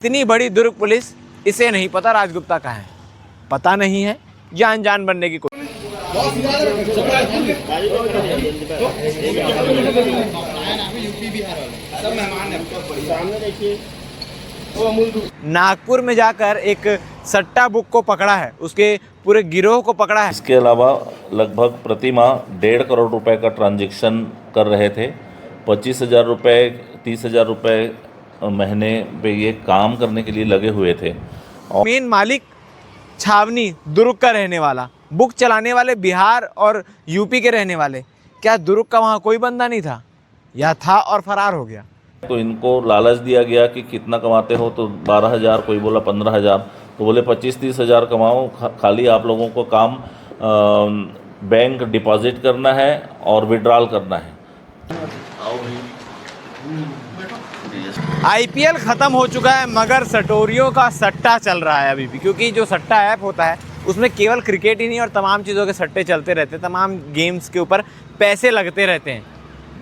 इतनी बड़ी दुर्ग पुलिस, इसे नहीं पता राजगुप्ता कहाँ है। पता नहीं है या अनजान बनने की कोशिश। नागपुर में जाकर एक सट्टा बुक को पकड़ा है, उसके पूरे गिरोह को पकड़ा है। इसके अलावा लगभग प्रति माह 1.5 करोड़ रुपए का ट्रांजैक्शन कर रहे थे। 25,000 रुपये 30,000 रुपये महीने पे ये काम करने के लिए लगे हुए थे। और मेन मालिक छावनी दुर्ग का रहने वाला, बुक चलाने वाले बिहार और यूपी के रहने वाले। क्या दुर्ग का वहाँ कोई बंदा नहीं था या था और फरार हो गया? तो इनको लालच दिया गया कि कितना कमाते हो, तो 12,000, कोई बोला 15,000, तो बोले 25-30 हज़ार कमाओ, खाली आप लोगों को काम बैंक डिपॉजिट करना है और विड्रॉल करना है। आईपीएल खत्म हो चुका है मगर सटोरियों का सट्टा चल रहा है अभी भी, क्योंकि जो सट्टा ऐप होता है उसमें केवल क्रिकेट ही नहीं और तमाम चीज़ों के सट्टे चलते रहते हैं, तमाम गेम्स के ऊपर पैसे लगते रहते हैं।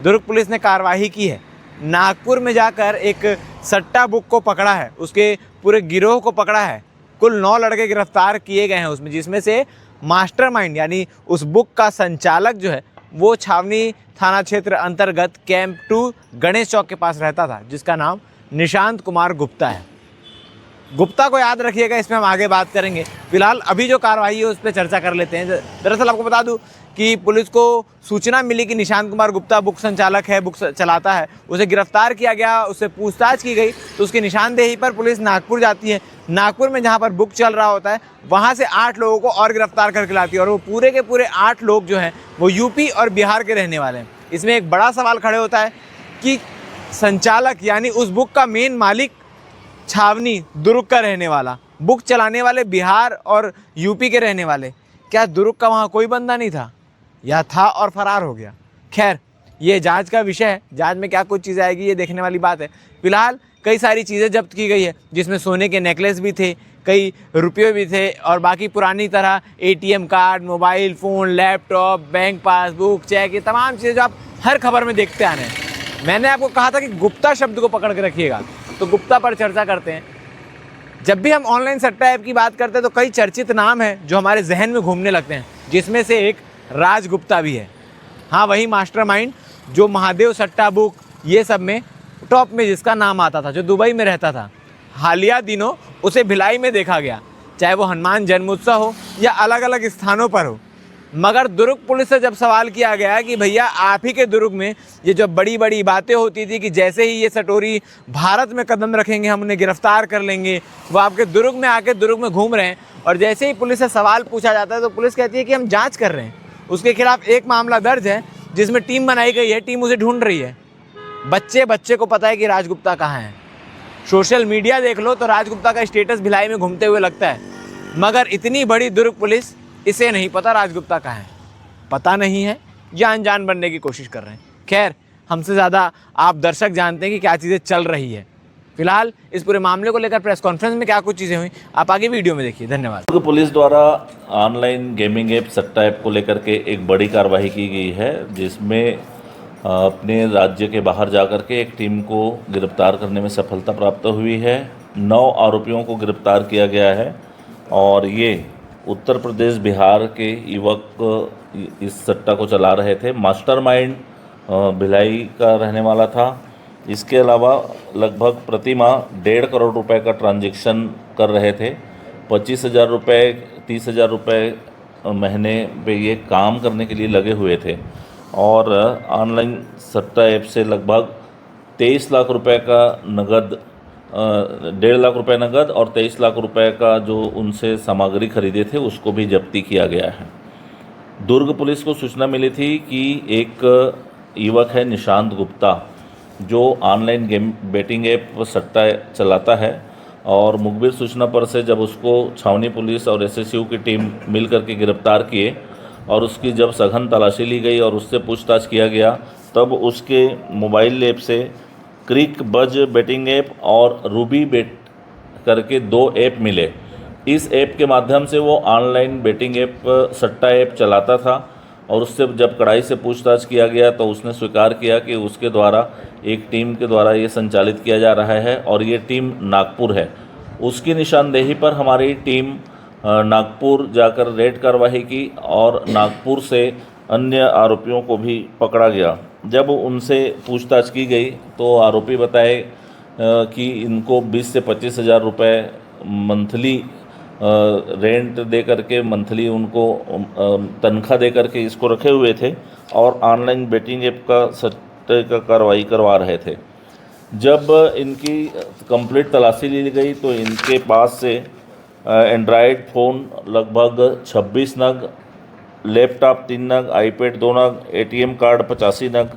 दुर्ग पुलिस ने कार्रवाई की है, नागपुर में जाकर एक सट्टा बुक को पकड़ा है, उसके पूरे गिरोह को पकड़ा है। कुल 9 लड़के गिरफ्तार किए गए हैं उसमें, जिसमें से मास्टरमाइंड यानी उस बुक का संचालक जो है वो छावनी थाना क्षेत्र अंतर्गत कैंप 2 गणेश चौक के पास रहता था, जिसका नाम निशांत कुमार गुप्ता है। गुप्ता को याद रखिएगा, इसमें हम आगे बात करेंगे। फिलहाल अभी जो कार्रवाई है उस पर चर्चा कर लेते हैं। दरअसल आपको बता दूं कि पुलिस को सूचना मिली कि निशांत कुमार गुप्ता बुक संचालक है, बुक चलाता है। उसे गिरफ्तार किया गया, उससे पूछताछ की गई तो उसकी निशानदेही पर पुलिस नागपुर जाती है। नागपुर में जहाँ पर बुक चल रहा होता है वहाँ से 8 लोगों को और गिरफ्तार करके लाती है, और वो पूरे के पूरे 8 लोग जो हैं वो यूपी और बिहार के रहने वाले हैं। इसमें एक बड़ा सवाल खड़े होता है कि संचालक यानी उस बुक का मेन मालिक छावनी दुर्ग का रहने वाला, बुक चलाने वाले बिहार और यूपी के रहने वाले। क्या दुर्ग का वहाँ कोई बंदा नहीं था या था और फरार हो गया? खैर, ये जांच का विषय है, जांच में क्या कुछ चीज़ें आएगी ये देखने वाली बात है। फिलहाल कई सारी चीज़ें जब्त की गई है, जिसमें सोने के नेकलेस भी थे, कई रुपये भी थे, और बाकी पुरानी तरह ATM card, mobile phone, laptop, bank passbook, cheque, ये तमाम चीज़ें जो आप हर खबर में देखते आ रहे हैं। मैंने आपको कहा था कि गुप्ता शब्द को पकड़ के रखिएगा, तो गुप्ता पर चर्चा करते हैं। जब भी हम ऑनलाइन सट्टा ऐप की बात करते हैं तो कई चर्चित नाम हैं जो हमारे जहन में घूमने लगते हैं, जिसमें से एक राजगुप्ता भी है। हाँ, वही मास्टरमाइंड जो महादेव सट्टा बुक ये सब में टॉप में जिसका नाम आता था, जो दुबई में रहता था। हालिया दिनों उसे भिलाई में देखा गया, चाहे वो हनुमान जन्मोत्सव हो या अलग अलग स्थानों पर हो। मगर दुर्ग पुलिस से जब सवाल किया गया कि भैया आप ही के दुर्ग में ये जो बड़ी बड़ी बातें होती थी कि जैसे ही ये सटोरी भारत में कदम रखेंगे हम उन्हें गिरफ्तार कर लेंगे, वो आपके दुर्ग में आके दुर्ग में घूम रहे हैं, और जैसे ही पुलिस से सवाल पूछा जाता है तो पुलिस कहती है कि हम जांच कर रहे हैं। उसके खिलाफ एक मामला दर्ज है जिसमें टीम बनाई गई है, टीम उसे ढूंढ रही है। बच्चे को पता है कि राजगुप्ता कहाँ है। सोशल मीडिया देख लो तो राजगुप्ता का स्टेटस भिलाई में घूमते हुए लगता है, मगर इतनी बड़ी दुर्ग पुलिस, इसे नहीं पता राजगुप्ता कहाँ है। पता नहीं है या अनजान बनने की कोशिश कर रहे हैं। खैर, हमसे ज़्यादा आप दर्शक जानते हैं कि क्या चीज़ें चल रही है। फिलहाल इस पूरे मामले को लेकर प्रेस कॉन्फ्रेंस में क्या कुछ चीज़ें हुई आप आगे वीडियो में देखिए। धन्यवाद। पुलिस द्वारा ऑनलाइन गेमिंग ऐप सट्टा ऐप को लेकर के एक बड़ी कार्रवाई की गई है, जिसमें अपने राज्य के बाहर जाकर के एक टीम को गिरफ्तार करने में सफलता प्राप्त हुई है। 9 आरोपियों को गिरफ्तार किया गया है, और ये उत्तर प्रदेश बिहार के युवक इस सट्टा को चला रहे थे। मास्टरमाइंड भिलाई का रहने वाला था। इसके अलावा लगभग प्रति माह 1.5 करोड़ रुपए का ट्रांजैक्शन कर रहे थे। 25,000 रुपये 30,000 रुपये महीने पे ये काम करने के लिए लगे हुए थे, और ऑनलाइन सट्टा ऐप से लगभग 23 लाख रुपए का नगद 1.5 लाख रुपए नगद और 23 लाख रुपए का जो उनसे सामग्री खरीदे थे उसको भी जब्ती किया गया है। दुर्ग पुलिस को सूचना मिली थी कि एक युवक है निशांत गुप्ता, जो ऑनलाइन गेम बेटिंग ऐप सट्टा चलाता है, और मुखबिर सूचना पर से जब उसको छावनी पुलिस और एसएसयू की टीम मिल करके गिरफ्तार किए और उसकी जब सघन तलाशी ली गई और उससे पूछताछ किया गया, तब उसके मोबाइल ऐप से क्रिक बज बेटिंग ऐप और रूबी बेट करके 2 ऐप मिले। इस ऐप के माध्यम से वो ऑनलाइन बेटिंग ऐप सट्टा ऐप चलाता था, और उससे जब कड़ाई से पूछताछ किया गया तो उसने स्वीकार किया कि उसके द्वारा एक टीम के द्वारा ये संचालित किया जा रहा है और ये टीम नागपुर है। उसकी निशानदेही पर हमारी टीम नागपुर जाकर रेड कार्रवाई की और नागपुर से अन्य आरोपियों को भी पकड़ा गया। जब उनसे पूछताछ की गई तो आरोपी बताए कि इनको 20 से 25 हज़ार रुपये मंथली रेंट दे करके, मंथली उनको तनख्वाह दे करके इसको रखे हुए थे और ऑनलाइन बेटिंग ऐप का सट्टे का कार्रवाई करवा रहे थे। जब इनकी कंप्लीट तलाशी ली गई तो इनके पास से एंड्रॉयड फ़ोन लगभग 26 नग, लैपटॉप 3 नग, आईपैड 2 नग, एटीएम कार्ड 85 नग,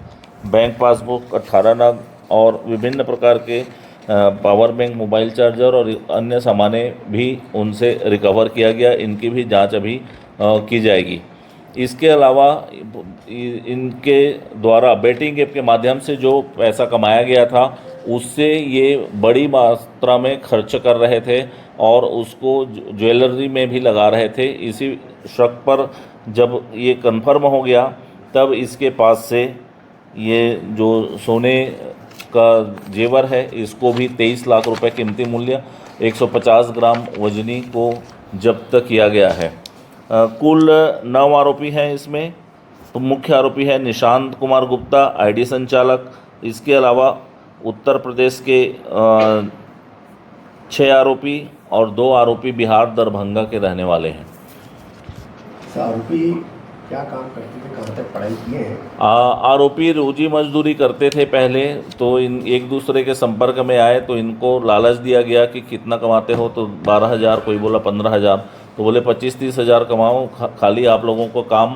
बैंक पासबुक 18 नग और विभिन्न प्रकार के पावर बैंक, मोबाइल चार्जर और अन्य सामानें भी उनसे रिकवर किया गया। इनकी भी जांच अभी की जाएगी। इसके अलावा इनके द्वारा बेटिंग ऐप के माध्यम से जो पैसा कमाया गया था उससे ये बड़ी मात्रा में खर्च कर रहे थे और उसको ज्वेलरी में भी लगा रहे थे। इसी शक पर जब ये कन्फर्म हो गया तब इसके पास से ये जो सोने का जेवर है इसको भी 23 लाख रुपए कीमती मूल्य, 150 ग्राम वजनी को जब्त किया गया है। कुल 9 आरोपी हैं इसमें। तो मुख्य आरोपी है निशांत कुमार गुप्ता, आईडी संचालक। इसके अलावा उत्तर प्रदेश के 6 आरोपी और 2 आरोपी बिहार दरभंगा के रहने वाले हैं। आरोपी क्या काम करते थे, कहाँ तक पढ़ाई किए हैं? आरोपी रोजी मजदूरी करते थे पहले, तो इन एक दूसरे के संपर्क में आए तो इनको लालच दिया गया कि कितना कमाते हो, तो 12,000, कोई बोला 15,000, तो बोले 25-30 हज़ार कमाओ, खाली आप लोगों को काम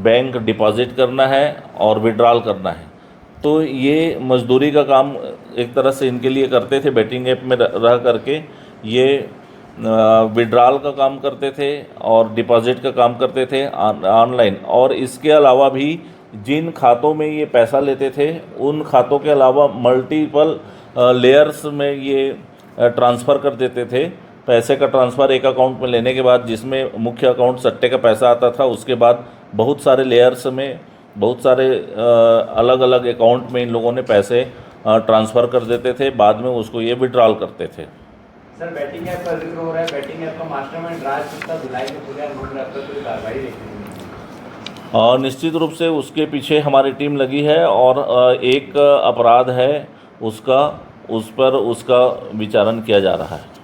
बैंक डिपॉजिट करना है और विड्रॉल करना है। तो ये मजदूरी का काम एक तरह से इनके लिए करते थे। बेटिंग ऐप में रह करके ये विड्रॉल का काम करते थे और डिपॉजिट का काम करते थे ऑनलाइन। और इसके अलावा भी जिन खातों में ये पैसा लेते थे उन खातों के अलावा मल्टीपल लेयर्स में ये ट्रांसफ़र कर देते थे। पैसे का ट्रांसफ़र एक अकाउंट में लेने के बाद, जिसमें मुख्य अकाउंट सट्टे का पैसा आता था, उसके बाद बहुत सारे लेयर्स में, बहुत सारे अलग अलग अकाउंट में इन लोगों ने पैसे ट्रांसफ़र कर देते थे। बाद में उसको ये विड्रॉल करते थे। सर, बैटिंग ऐप का जिक्र हो रहा है, बैटिंग ऐप का मास्टरमाइंड राज गुप्ता भिलाई के पूरे घूम रहा था, तो कार्रवाई देखी। और निश्चित रूप से उसके पीछे हमारी टीम लगी है और एक अपराध है उसका, उस पर उसका विचारण किया जा रहा है।